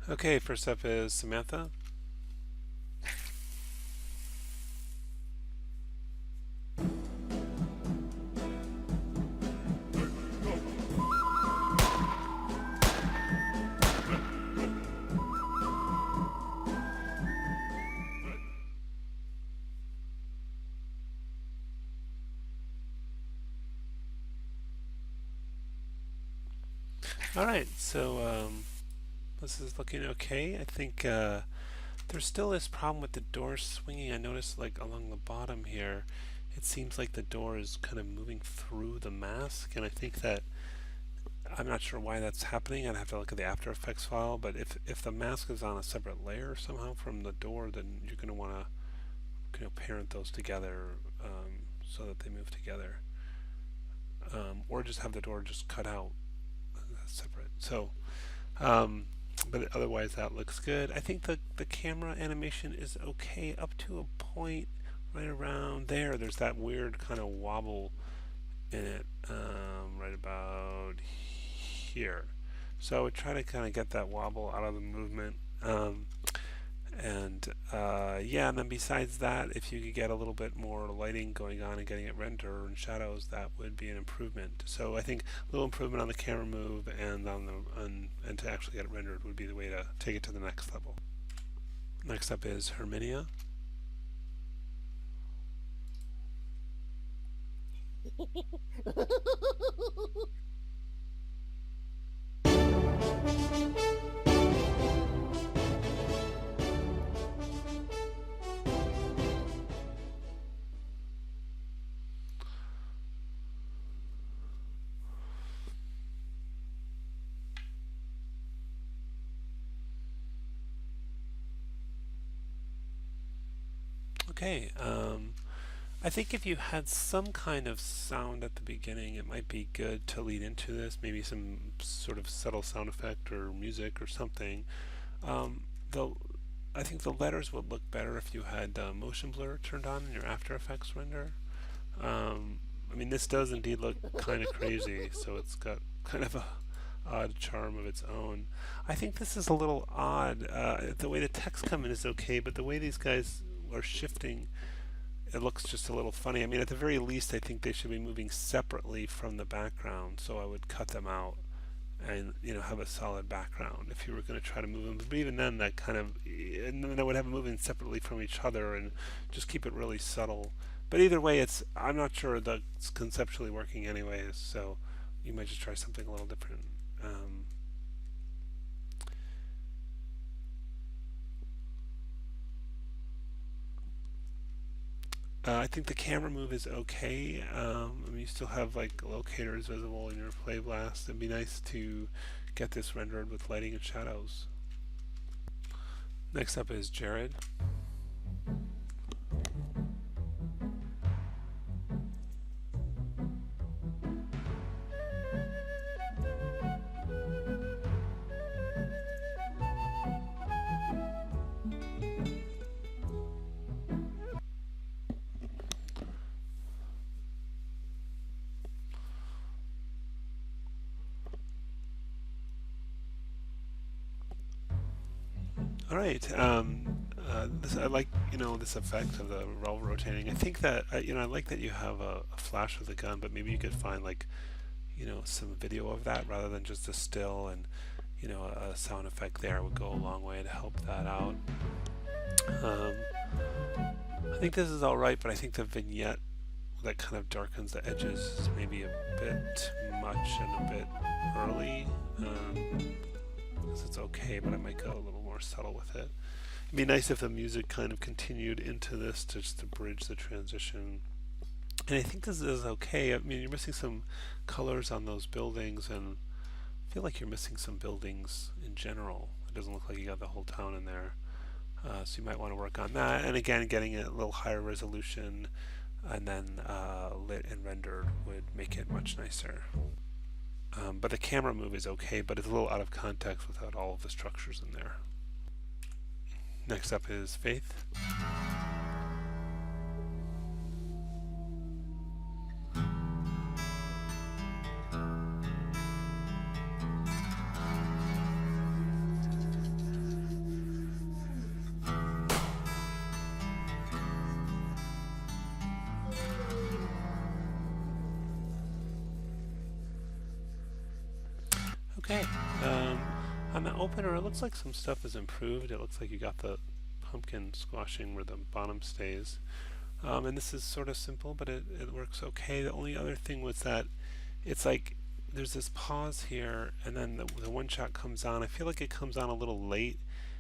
Okay, first up is Samantha. All right, so this is looking okay. I think there's still this problem with the door swinging. I noticed like along the bottom here, it seems like the door is kind of moving through the mask, and I think that I'm not sure why that's happening. I'd have to look at the After Effects file, but if the mask is on a separate layer somehow from the door, then you're going to want to parent those together so that they move together, or just have the door just cut out separate. So, um, but otherwise that looks good. I think the camera animation is okay up to a point right around there. There's that weird kind of wobble in it right about here. So I would try to kind of get that wobble out of the movement. Yeah, and then besides that, if you could get a little bit more lighting going on and getting it rendered and shadows, that would be an improvement. So I think a little improvement on the camera move and and to actually get it rendered would be the way to take it to the next level. Next up is Herminia. Okay, I think if you had some kind of sound at the beginning, it might be good to lead into this. Maybe some sort of subtle sound effect or music or something. Um, the I think the letters would look better if you had motion blur turned on in your After Effects render. I mean, this does indeed look kind of crazy, so it's got kind of a odd charm of its own. I think this is a little odd. The way the text come in is okay, but the way these guys are shifting, it looks just a little funny. I mean, at the very least, I think they should be moving separately from the background, so I would cut them out and have a solid background if you were going to try to move them. But even then, that kind of and then I would have them moving separately from each other and just keep it really subtle. But either way, I'm not sure that's conceptually working anyways. So you might just try something a little different. Um, I think the camera move is okay. I mean, you still have like locators visible in your play blast. It'd be nice to get this rendered with lighting and shadows. Next up is Jared. All right. I like this effect of the roll rotating. I think that I like that you have a flash with a gun, but maybe you could find like some video of that rather than just a still, and a sound effect there would go a long way to help that out. Um, I think this is all right, but I think the vignette that kind of darkens the edges is maybe a bit much and a bit early. Guess it's okay, but I might go a little more subtle with it. It'd be nice if the music kind of continued into this just to bridge the transition. And I think this is okay. I mean, you're missing some colors on those buildings, and I feel like you're missing some buildings in general. It doesn't look like you got the whole town in there. So you might want to work on that. And again, getting it a little higher resolution and then lit and rendered would make it much nicer. But the camera move is okay, but it's a little out of context without all of the structures in there. Next up is Faith. Okay. On the opener, it looks like some stuff is improved. It looks like you got the pumpkin squashing where the bottom stays. And this is sort of simple, but it works okay. The only other thing was that it's like there's this pause here, and then the one shot comes on. I feel like it comes on a little late,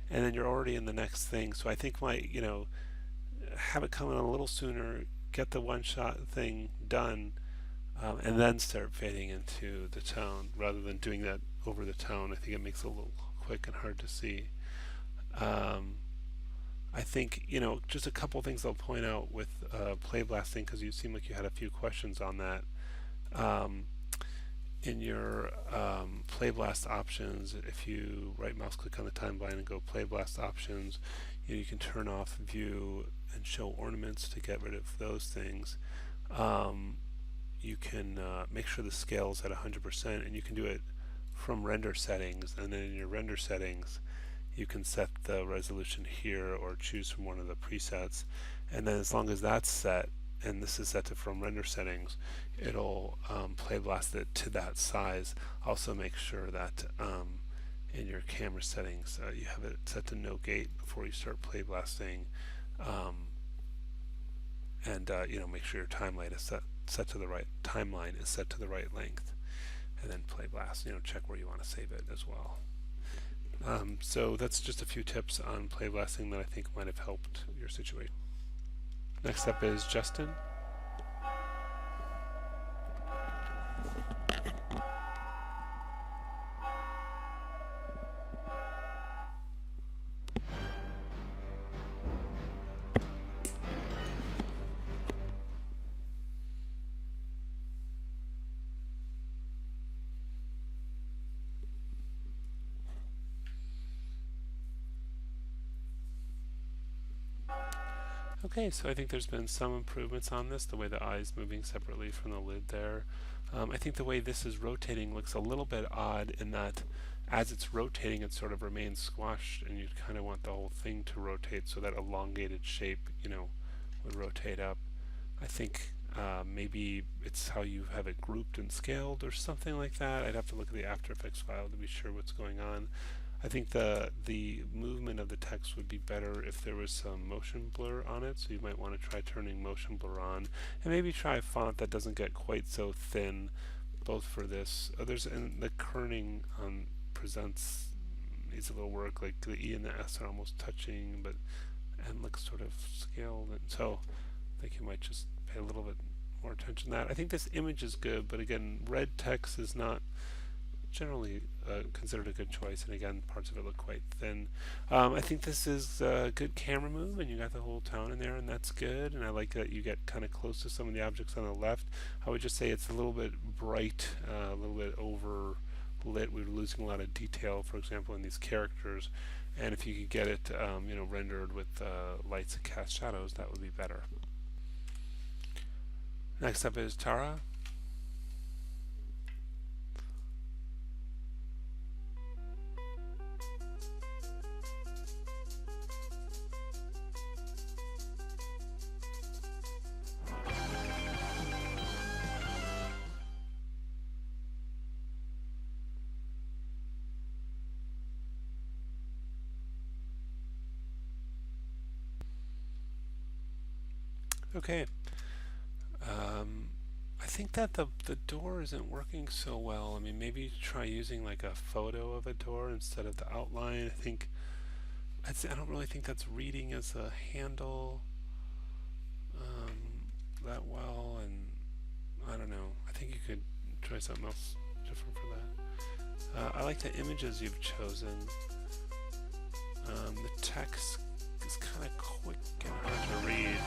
and then you're already in the next thing. So I think have it come on a little sooner, get the one shot thing done, and then start fading into the tone rather than doing that over the tone. I think it makes it a little quick and hard to see. Um, I think, just a couple things I'll point out with play blasting because you seem like you had a few questions on that. Um, in your play blast options, if you right mouse click on the timeline and go play blast options, you can turn off view and show ornaments to get rid of those things. You can make sure the scale is at 100%, and you can do it from render settings, and then in your render settings you can set the resolution here or choose from one of the presets, and then as long as that's set and this is set to from render settings, it'll play blast it to that size. Also make sure that in your camera settings you have it set to no gate before you start play blasting, and make sure your timeline is set to the right length, and then play blast. Check where you want to save it as well. So that's just a few tips on play blasting that I think might have helped your situation. Next up is Justin. Okay, so I think there's been some improvements on this, the way the eye is moving separately from the lid there. I think the way this is rotating looks a little bit odd in that as it's rotating it sort of remains squashed, and you kind of want the whole thing to rotate so that elongated shape, would rotate up. I think maybe it's how you have it grouped and scaled or something like that. I'd have to look at the After Effects file to be sure what's going on. I think the movement of the text would be better if there was some motion blur on it, so you might want to try turning motion blur on, and maybe try a font that doesn't get quite so thin, both for this. And the kerning on presents needs a little work, like the E and the S are almost touching, but and looks sort of scaled, and so I think you might just pay a little bit more attention to that. I think this image is good, but again, red text is not generally considered a good choice, and again, parts of it look quite thin. I think this is a good camera move, and you got the whole town in there, and that's good. And I like that you get kind of close to some of the objects on the left. I would just say it's a little bit bright, a little bit over lit. We were losing a lot of detail, for example, in these characters. And if you could get it, rendered with lights and cast shadows, that would be better. Next up is Terra. Okay. I think that the door isn't working so well. I mean, maybe try using like a photo of a door instead of the outline. I don't really think that's reading as a handle that well, and I don't know. I think you could try something else different for that. I like the images you've chosen. The text is kind of quick and hard to read.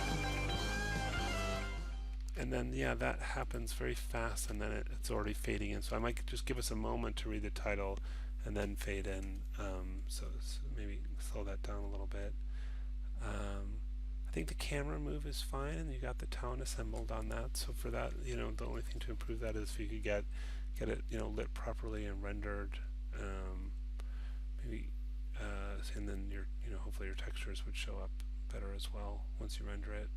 And then, yeah, that happens very fast, and then it's already fading in. So I might just give us a moment to read the title and then fade in. So maybe slow that down a little bit. I think the camera move is fine, and you got the town assembled on that. So for that, the only thing to improve that is if you could get it, lit properly and rendered. Maybe, and then hopefully your textures would show up better as well once you render it.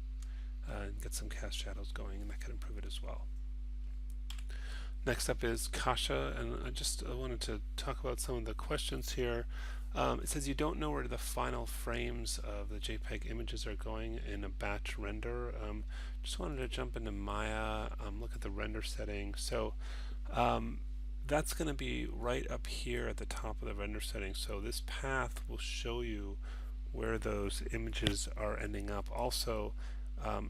And get some cast shadows going, and that could improve it as well. Next up is Kasia, and I wanted to talk about some of the questions here. It says you don't know where the final frames of the JPEG images are going in a batch render. Just wanted to jump into Maya, look at the render settings. So um, that's going to be right up here at the top of the render settings. So this path will show you where those images are ending up. Also,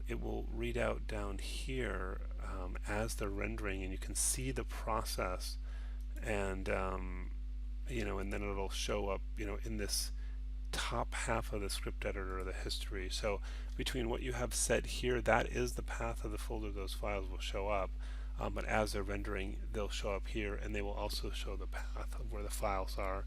it will read out down here as they're rendering, and you can see the process, and and then it'll show up, in this top half of the script editor, the history. So between what you have set here, that is the path of the folder those files will show up. But as they're rendering, they'll show up here, and they will also show the path of where the files are.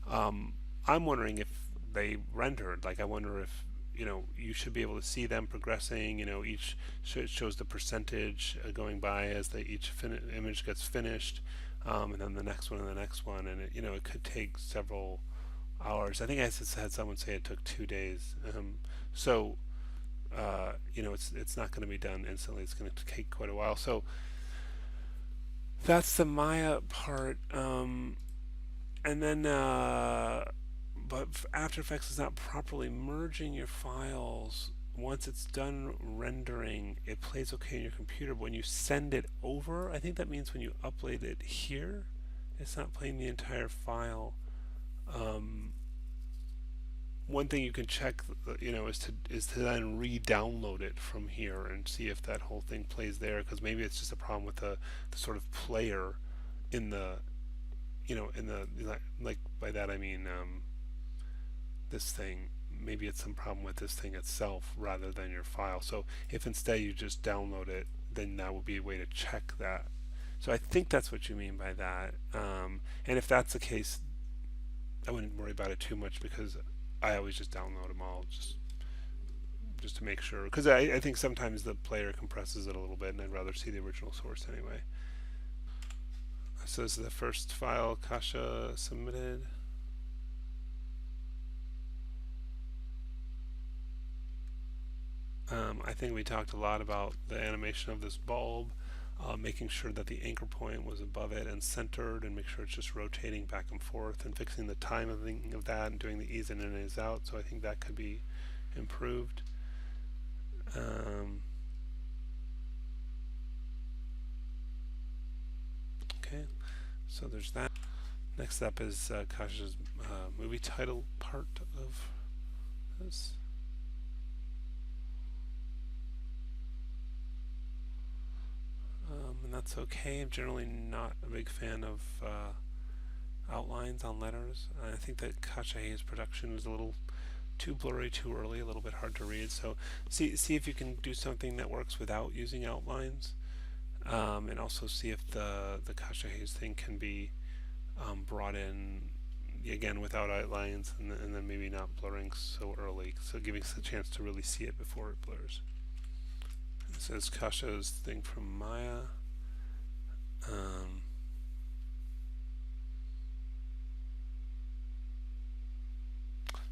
Um, I'm wondering if they rendered. Like, I wonder if you should be able to see them progressing. Each shows the percentage going by as each image gets finished, and then the next one and the next one, and it could take several hours. I think I had someone say it took 2 days. So it's not going to be done instantly. It's going to take quite a while. So that's the Maya part. And then, but After Effects is not properly merging your files. Once it's done rendering, it plays okay on your computer. But when you send it over, I think that means when you upload it here, it's not playing the entire file. Um, One thing you can check, is to then re-download it from here and see if that whole thing plays there. Because maybe it's just a problem with the sort of player in the in the like by that I mean this thing. Maybe it's some problem with this thing itself rather than your file. So if instead you just download it, then that would be a way to check that. So I think that's what you mean by that. And if that's the case, I wouldn't worry about it too much, because I always just download them all just to make sure. Because I think sometimes the player compresses it a little bit, and I'd rather see the original source anyway. So this is the first file Kasia submitted. I think we talked a lot about the animation of this bulb, making sure that the anchor point was above it and centered, and make sure it's just rotating back and forth, and fixing the timing of that, and doing the ease in and ease out. So I think that could be improved. Okay, so there's that. Next up is Kasia's movie title part of this. And that's okay. I'm generally not a big fan of outlines on letters. I think that Kasia Hayes' production is a little too blurry, too early, a little bit hard to read. So see if you can do something that works without using outlines, and also see if the Kasia Hayes thing can be brought in again without outlines, and then maybe not blurring so early, so giving us a chance to really see it before it blurs. This is Kasia's thing from Maya. I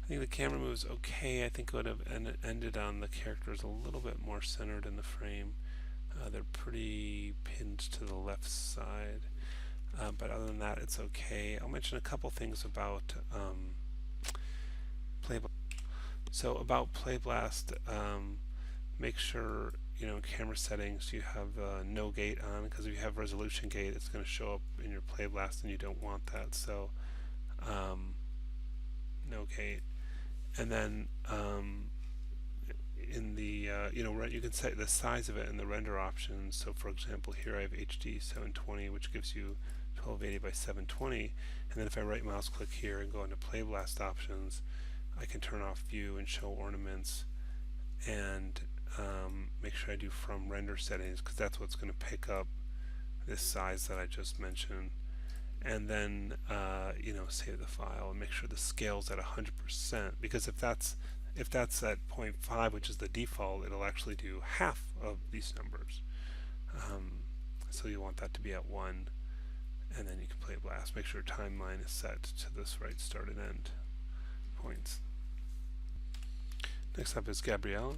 think the camera moves okay. I think it would have ended on the characters a little bit more centered in the frame. They're pretty pinned to the left side. But other than that, it's okay. I'll mention a couple things about Playblast. So about Playblast, make sure camera settings you have no gate on, because if you have resolution gate, it's going to show up in your Playblast, and you don't want that. So no gate, and then in the you can set the size of it in the render options. So for example, here I have HD 720, which gives you 1280 by 720, and then if I right mouse click here and go into Playblast options, I can turn off view and show ornaments, and make sure I do from render settings, because that's what's going to pick up this size that I just mentioned. And then save the file and make sure the scale's at 100%, because if that's at 0.5, which is the default, it'll actually do half of these numbers. So you want that to be at 1, and then you can play Blast. Make sure timeline is set to this right start and end points. Next up is Gabrielle.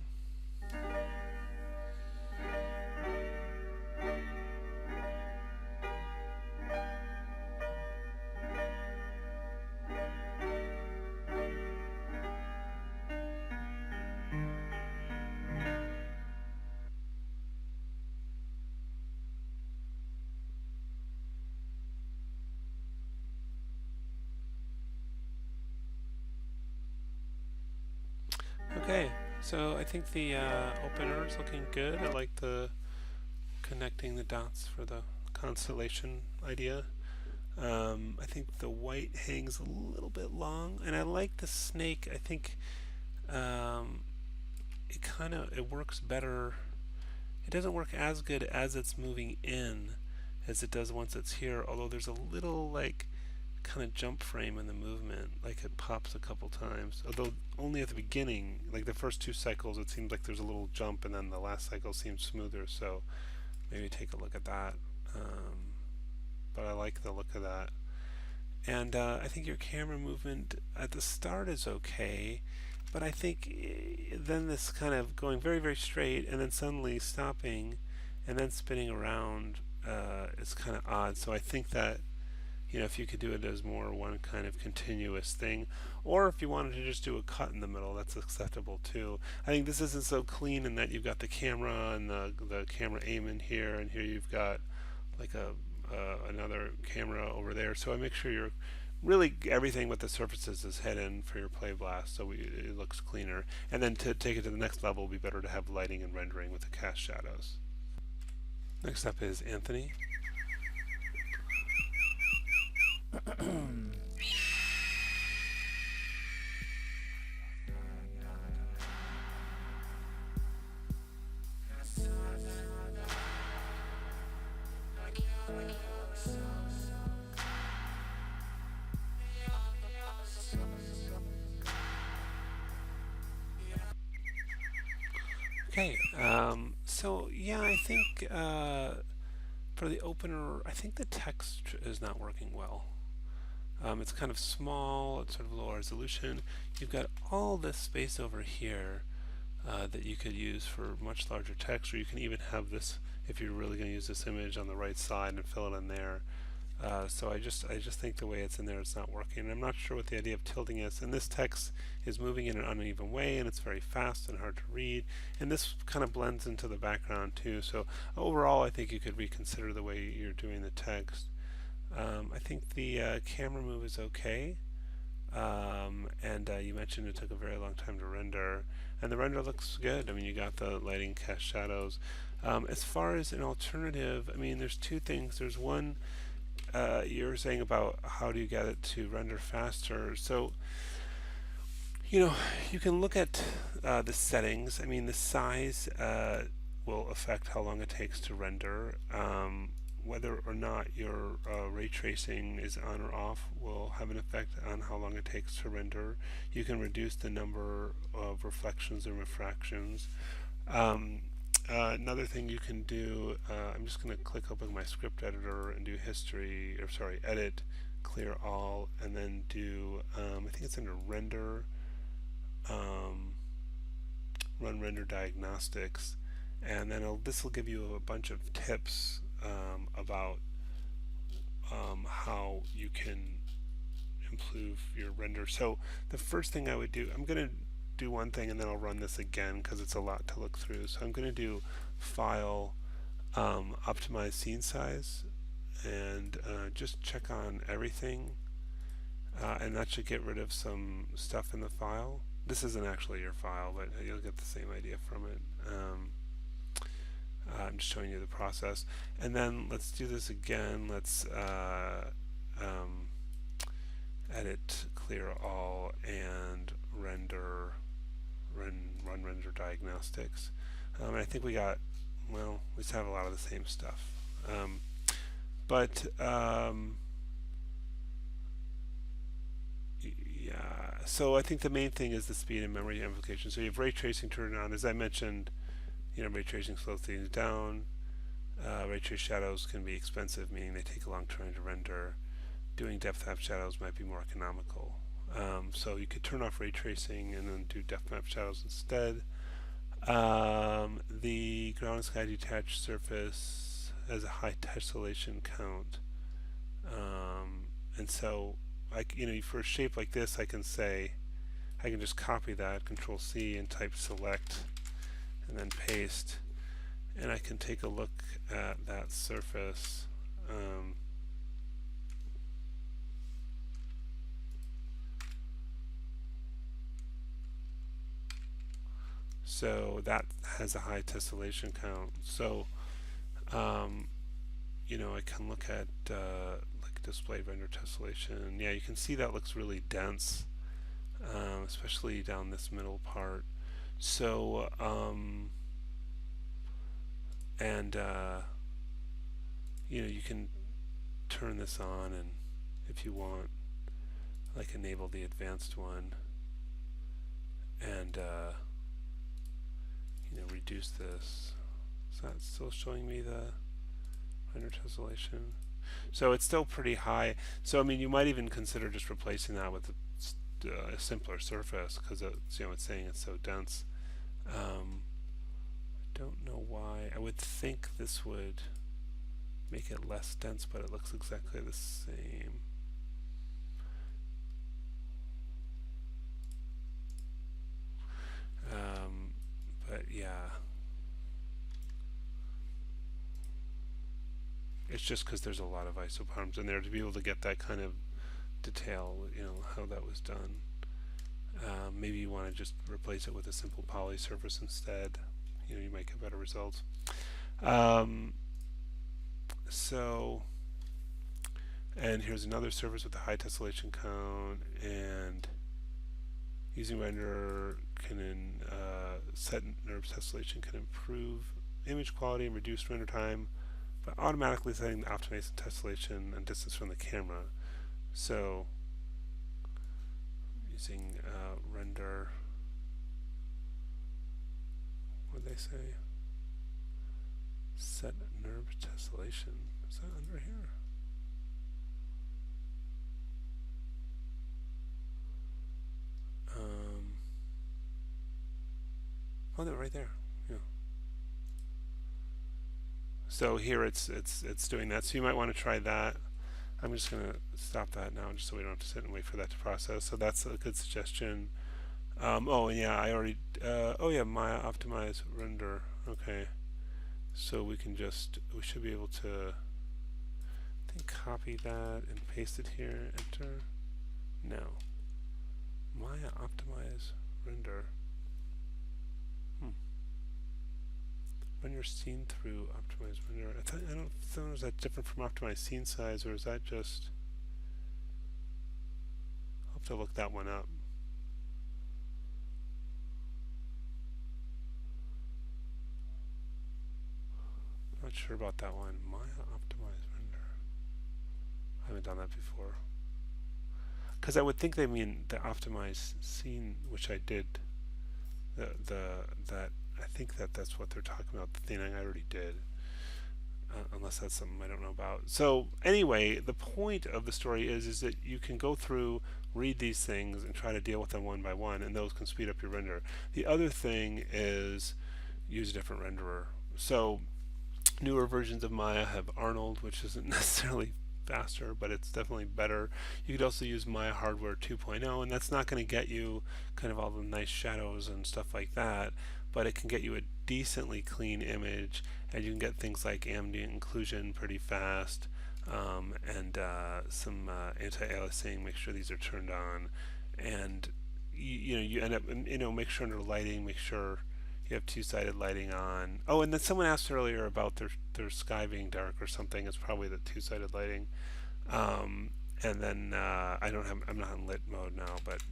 Okay, so I think the opener is looking good. I like the connecting the dots for the constellation idea. I think the white hangs a little bit long, and I like the snake. I think um, it works better. It doesn't work as good as it's moving in as it does once it's here. Although there's a little like kind of jump frame in the movement, like it pops a couple times. Although only at the beginning, like the first two cycles, it seems like there's a little jump, and then the last cycle seems smoother. So maybe take a look at that. But I like the look of that. And I think your camera movement at the start is okay, but I think then this kind of going very, very straight and then suddenly stopping and then spinning around is kind of odd. So I think that if you could do it as more one kind of continuous thing, or if you wanted to just do a cut in the middle, that's acceptable too. I think this isn't so clean in that you've got the camera and the camera aim in here, and here you've got like a another camera over there. So I make sure you're really everything with the surfaces is hidden for your play blast, so it looks cleaner. And then to take it to the next level, it would be better to have lighting and rendering with the cast shadows. Next up is Anthony. Okay, so yeah, I think for the opener, I think the text is not working well. It's kind of small, it's sort of low resolution. You've got all this space over here that you could use for much larger text, or you can even have this, if you're really going to use this image, on the right side and fill it in there. So I just think the way it's in there, it's not working. And I'm not sure what the idea of tilting is. And this text is moving in an uneven way, and it's very fast and hard to read. And this kind of blends into the background too. So overall, I think you could reconsider the way you're doing the text. I think the camera move is okay. And you mentioned it took a very long time to render, and the render looks good. I mean, you got the lighting, cast shadows. As far as an alternative, I mean, there's two things. There's one, you're saying about how do you get it to render faster. So, you can look at the settings. I mean, the size will affect how long it takes to render. Whether or not your ray tracing is on or off will have an effect on how long it takes to render. You can reduce the number of reflections and refractions. Another thing you can do, I'm just going to click open my script editor and do edit, clear all, and then do, I think it's under render, run render diagnostics, and then this will give you a bunch of tips about how you can improve your render. So the first thing I would do, I'm going to do one thing and then I'll run this again because it's a lot to look through. So I'm going to do File, Optimize Scene Size, and just check on everything, and that should get rid of some stuff in the file. This isn't actually your file, but you'll get the same idea from it. I'm just showing you the process. And then let's do this again. Let's edit, clear all, and run render diagnostics. And I think we got, well, we just have a lot of the same stuff. Yeah, so I think the main thing is the speed and memory amplification. So you have ray tracing turned on. As I mentioned, ray tracing slows things down. Ray trace shadows can be expensive, meaning they take a long time to render. Doing depth map shadows might be more economical. So you could turn off ray tracing and then do depth map shadows instead. The ground and sky detached surface has a high tessellation count. And so, for a shape like this, I can just copy that, Control C, and type select, and then paste, and I can take a look at that surface. So that has a high tessellation count. So um, I can look at like display render tessellation. Yeah, you can see that looks really dense, especially down this middle part. So and you can turn this on, and if you want, like enable the advanced one, and reduce this. Is that still showing me the render tessellation? So it's still pretty high. So I mean, you might even consider just replacing that with a simpler surface, because it's saying it's so dense. Don't know why. I would think this would make it less dense, but it looks exactly the same. But yeah, it's just because there's a lot of isoparms in there to be able to get that kind of detail, how that was done. Maybe you want to just replace it with a simple poly surface instead. You might get better results. So, and here's another surface with a high tessellation count, and using render can set NURB tessellation can improve image quality and reduce render time by automatically setting the optimization tessellation and distance from the camera. So using render, what did they say? Set NURB tessellation. Is that under here? Oh, no, right there. Yeah. So here it's doing that. So you might want to try that. I'm just going to stop that now, just so we don't have to sit and wait for that to process. So that's a good suggestion. Oh, and yeah, I already. Oh, yeah, Maya optimize render. Okay. So we should be able to, I think, copy that and paste it here. Enter. No. Maya optimize render. When you're scene through optimize render, I don't know, is that different from optimize scene size, or is that just? I'll have to look that one up. I'm not sure about that one. Maya optimize render. I haven't done that before. Because I would think they mean the optimize scene, which I did. That I think that's what they're talking about. The thing I already did. Unless that's something I don't know about. So anyway, the point of the story is that you can go through, read these things, and try to deal with them one by one, and those can speed up your render. The other thing is use a different renderer. So newer versions of Maya have Arnold, which isn't necessarily faster, but it's definitely better. You could also use Maya Hardware 2.0, and that's not going to get you kind of all the nice shadows and stuff like that, but it can get you a decently clean image, and you can get things like ambient occlusion pretty fast, and some anti-aliasing. Make sure these are turned on, and you end up, make sure under lighting, make sure you have two-sided lighting on. Oh, and then someone asked earlier about their sky being dark or something. It's probably the two-sided lighting. And then I'm not in lit mode now, but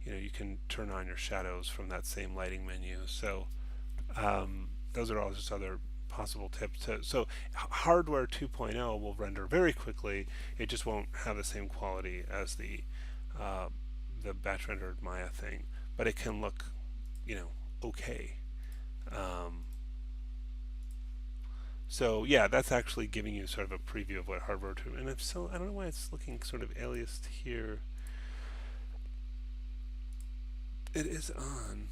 you can turn on your shadows from that same lighting menu. So those are all just other possible tips. So hardware 2.0 will render very quickly. It just won't have the same quality as the batch rendered Maya thing, but it can look, okay. So yeah, that's actually giving you sort of a preview of what hardware 2. And I don't know why it's looking sort of aliased here. It is on,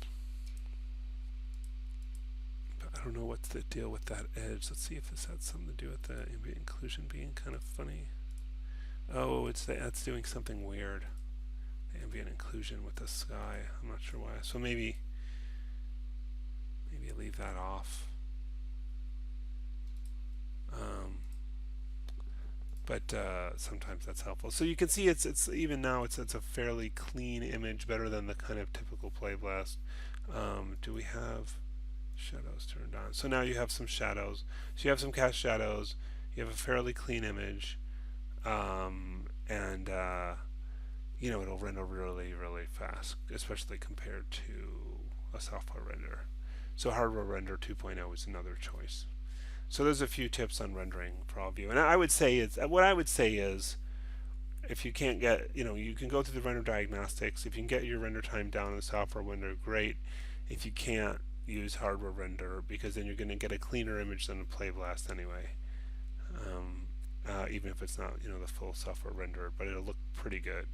but I don't know what's the deal with that edge. Let's see if this had something to do with the ambient occlusion being kind of funny. Oh, that's doing something weird. The ambient occlusion with the sky. I'm not sure why. So maybe leave that off. but sometimes that's helpful. So you can see it's even now it's a fairly clean image, better than the kind of typical play blast. Do we have shadows turned on? So now you have some shadows. So you have some cast shadows. You have a fairly clean image, and it'll render really really fast, especially compared to a software render. So hardware render 2.0 is another choice. So there's a few tips on rendering for all of you. And I would say is what I would say is if you can't get, you can go through the render diagnostics. If you can get your render time down in the software render, great. If you can't, use hardware render because then you're going to get a cleaner image than a play blast anyway. Even if it's not, the full software render, but it'll look pretty good.